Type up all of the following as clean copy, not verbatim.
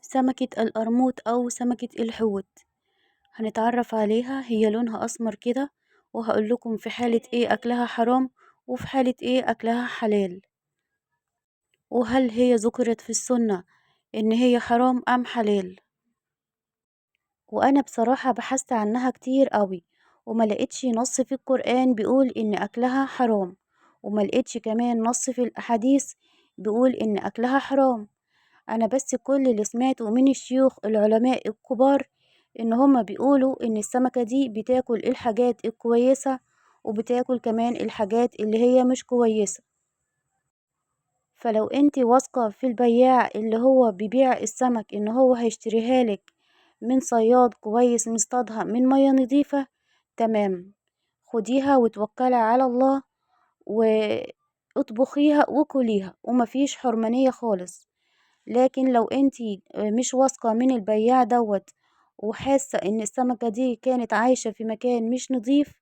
سمكة القرموط أو سمكة الحوت. هنتعرف عليها، هي لونها أسمر كده، وهقول لكم في حالة ايه أكلها حرام وفي حالة ايه أكلها حلال، وهل هي ذكرت في السنة إن هي حرام أم حلال. وأنا بصراحة بحثت عنها كتير قوي وما لقيتش نص في القرآن بيقول إن أكلها حرام، وما لقيتش كمان نص في الأحاديث بيقول إن أكلها حرام. أنا بس كل اللي سمعته من الشيوخ العلماء الكبار إن هما بيقولوا إن السمكة دي بتاكل الحاجات الكويسة وبتاكل كمان الحاجات اللي هي مش كويسة. فلو انتي واثقة في البياع اللي هو بيبيع السمك إن هو هيشتريها لك من صياد كويس مصطادها من مياه نضيفة، تمام، خديها وتوكلي على الله واطبخيها وكليها ومفيش حرمانية خالص. لكن لو انتي مش واثقة من البياع دوت وحاسة ان السمكة دي كانت عايشة في مكان مش نضيف،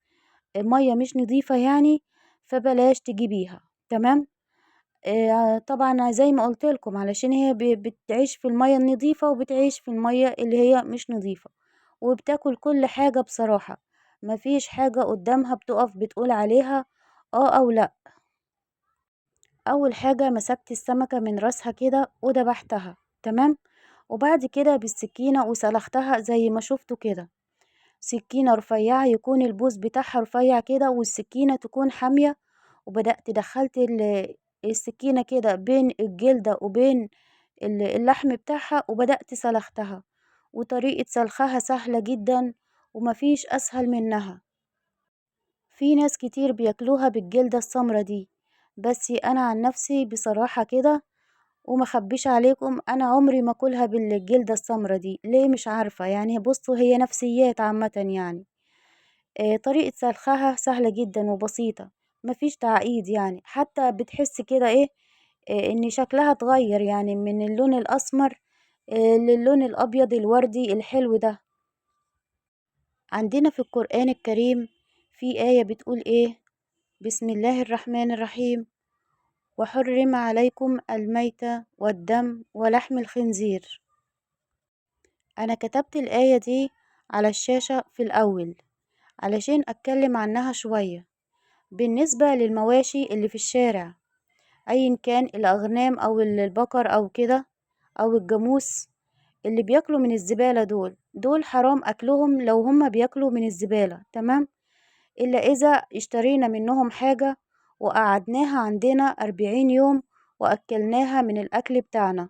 مية مش نضيفة يعني، فبلاش تجيبيها. تمام. طبعا زي ما قلت لكم علشان هي بتعيش في المية النضيفة وبتعيش في المية اللي هي مش نضيفة، وبتاكل كل حاجة بصراحة، مفيش حاجة قدامها بتقف بتقول عليها اه او لا. اول حاجة مسكت السمكة من راسها كده وذبحتها، تمام، وبعد كده بالسكينة وسلختها زي ما شفتوا كده، سكينة رفيعة يكون البوز بتاعها رفيع كده والسكينة تكون حامية. وبدأت دخلت السكينة كده بين الجلدة وبين اللحم بتاعها وبدأت سلختها، وطريقة سلخها سهلة جدا ومفيش أسهل منها. في ناس كتير بياكلوها بالجلدة السمرة دي، بس أنا عن نفسي بصراحة كده وما اخبيش عليكم انا عمري ما اكلها بالجلدة السمرة دي، ليه مش عارفة يعني. بصوا هي نفسيات عامة يعني. طريقة سلخها سهلة جدا وبسيطة، مفيش تعقيد يعني، حتى بتحس كده ايه، ان شكلها اتغير يعني من اللون الاسمر للون الابيض الوردي الحلو ده. عندنا في القرآن الكريم في آية بتقول ايه: بسم الله الرحمن الرحيم، وحرم عليكم الميتة والدم ولحم الخنزير. أنا كتبت الآية دي على الشاشة في الأول علشان أتكلم عنها شوية. بالنسبة للمواشي اللي في الشارع، أيا كان الأغنام أو البقر أو كده أو الجاموس اللي بياكلوا من الزبالة، دول حرام أكلهم لو هما بياكلوا من الزبالة، تمام، إلا إذا اشترينا منهم حاجة وقعدناها عندنا 40 يوم وأكلناها من الأكل بتاعنا.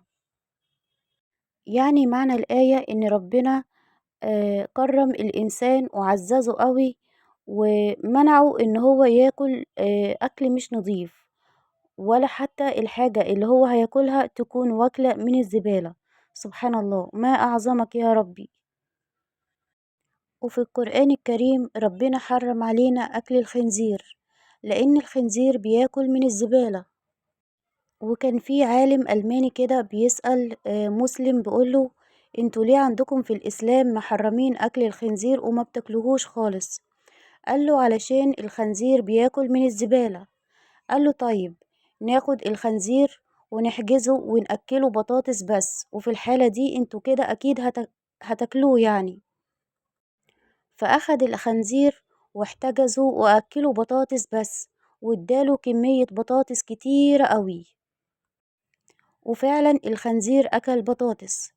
يعني معنى الآية إن ربنا كرم الإنسان وعززه قوي ومنعه إن هو ياكل أكل مش نضيف، ولا حتى الحاجة اللي هو هياكلها تكون واكلة من الزبالة. سبحان الله، ما أعظمك يا ربي. وفي القرآن الكريم ربنا حرم علينا أكل الخنزير لأن الخنزير بياكل من الزبالة. وكان في عالم ألماني كده بيسأل مسلم بيقوله: انتوا ليه عندكم في الإسلام محرمين أكل الخنزير وما بتاكلوهوش خالص؟ قاله: علشان الخنزير بياكل من الزبالة. قاله: طيب ناخد الخنزير ونحجزه ونأكله بطاطس بس، وفي الحالة دي انتوا كده أكيد هتاكلوه يعني. فأخد الخنزير واحتجزه وأكله بطاطس بس، واداله كمية بطاطس كتيرة قوي. وفعلا الخنزير أكل بطاطس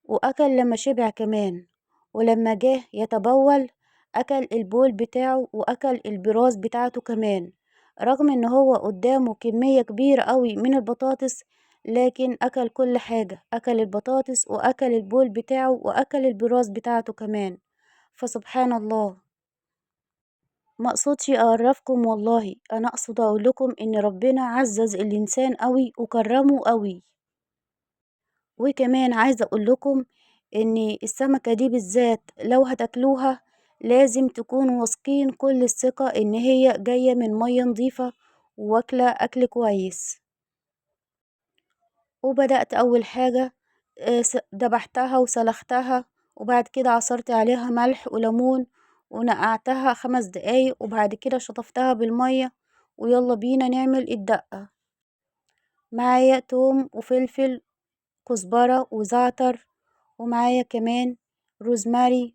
وأكل لما شبع كمان، ولما جه يتبول أكل البول بتاعه وأكل البراز بتاعته كمان، رغم إن هو قدامه كمية كبيرة قوي من البطاطس، لكن أكل كل حاجة، أكل البطاطس وأكل البول بتاعه وأكل البراز بتاعته كمان. فسبحان الله. ما اقصدش اقرفكم والله، انا اقصد اقول لكم ان ربنا عزز الانسان قوي وكرمه قوي. وكمان عايزة اقول لكم ان السمكة دي بالذات لو هتاكلوها لازم تكونوا واثقين كل الثقة ان هي جاية من مية نظيفة واكلة اكل كويس. وبدأت اول حاجة دبحتها وسلختها، وبعد كده عصرت عليها ملح وليمون ونقعتها 5 دقايق، وبعد كده شطفتها بالمية. ويلا بينا نعمل الدقة. معايا توم وفلفل كزبرة وزعتر، ومعايا كمان روزماري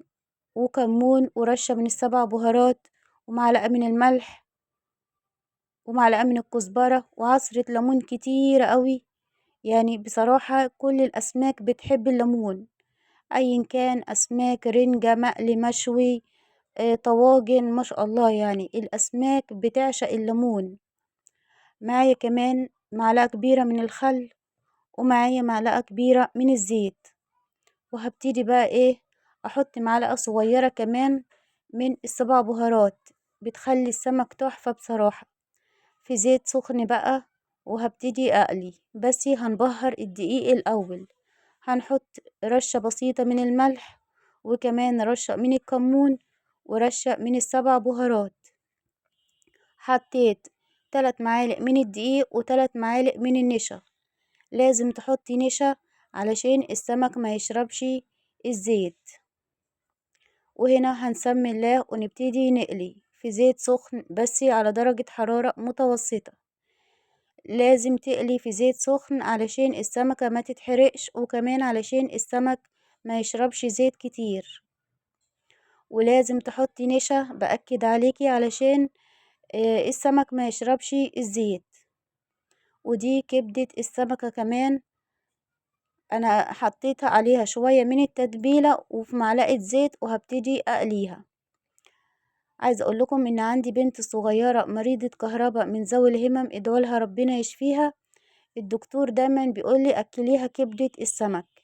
وكمون ورشة من السبع بهارات ومعلقة من الملح ومعلقة من الكزبرة وعصرة ليمون كتيرة قوي. يعني بصراحة كل الأسماك بتحب الليمون، أيا كان أسماك، رنجة، مقلي، مشوي، طواجن، ما شاء الله يعني الأسماك بتعشق الليمون. معايا كمان معلقة كبيرة من الخل ومعايا معلقة كبيرة من الزيت، وهبتدي بقى ايه احط معلقة صغيرة كمان من السبع بهارات، بتخلي السمك تحفة بصراحة، في زيت سخن بقى. وهبتدي اقلي، بس هنبهر الدقيق الاول. هنحط رشة بسيطة من الملح وكمان رشة من الكمون ورشة من السبع بهارات. حطيت 3 معالق من الدقيق و3 معالق من النشا. لازم تحطي نشا علشان السمك ما يشربش الزيت. وهنا هنسمي الله ونبتدي نقلي في زيت سخن بس على درجة حرارة متوسطة. لازم تقلي في زيت سخن علشان السمكة ما تتحرقش، وكمان علشان السمك ما يشربش زيت كتير. ولازم تحطي نشا بأكد عليكي علشان السمك ما يشربش الزيت. ودي كبدة السمكة كمان انا حطيت عليها شوية من التتبيلة وفي معلقة زيت وهبتدي اقليها. عايزة اقول لكم ان عندي بنت صغيرة مريضة كهرباء من ذوي الهمم، ادعولها ربنا يشفيها. الدكتور دايما بيقولي اكليها كبدة السمك.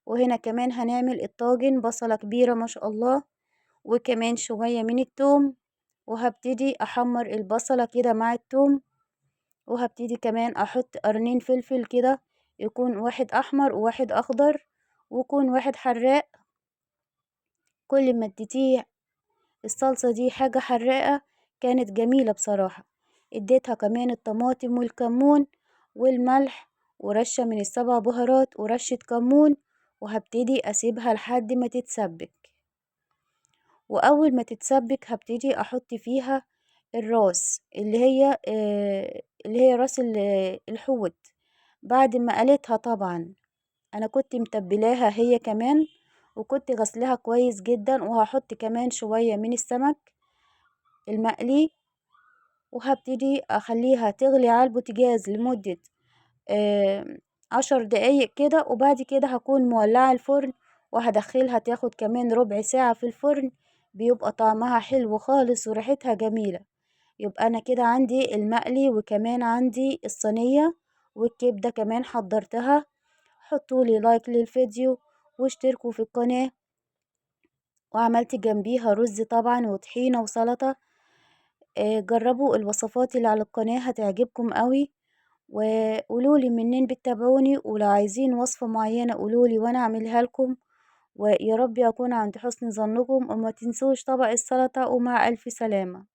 وهنا كمان هنعمل الطاجن، بصلة كبيرة ما شاء الله وكمان شوية من التوم، وهبتدي احمر البصلة كده مع التوم. وهبتدي كمان احط قرنين فلفل كده، يكون واحد احمر وواحد اخضر ويكون واحد حراق. كل ما اديتيه الصلصة دي حاجة حراقة كانت جميلة بصراحة. اديتها كمان الطماطم والكمون والملح ورشة من السبع بهارات ورشة كمون، وهبتدي اسيبها لحد ما تتسبك. واول ما تتسبك هبتدي احط فيها الراس اللي هي راس الحوت بعد ما قلتها. طبعا انا كنت متبلاها هي كمان وكنت غسلها كويس جدا، وهحط كمان شوية من السمك المقلي وهبتدي اخليها تغلي على البوتاجاز لمدة 10 دقايق كده، وبعد كده هكون مولعة الفرن وهدخلها تاخد كمان ربع ساعة في الفرن. بيبقى طعمها حلو خالص وريحتها جميلة. يبقى انا كده عندي المقلي وكمان عندي الصينية والكبدة كمان حضرتها. حطولي لايك للفيديو واشتركوا في القناة. وعملت جنبيها رز طبعا وطحينة وسلطة. جربوا الوصفات اللي على القناة هتعجبكم قوي، وقولولي منين بتتابعوني، ولو عايزين وصفة معينة قولولي وانا اعملها لكم. ويا رب اكون عند حسن ظنكم، وما تنسوش طبق السلطة، ومع الف سلامة.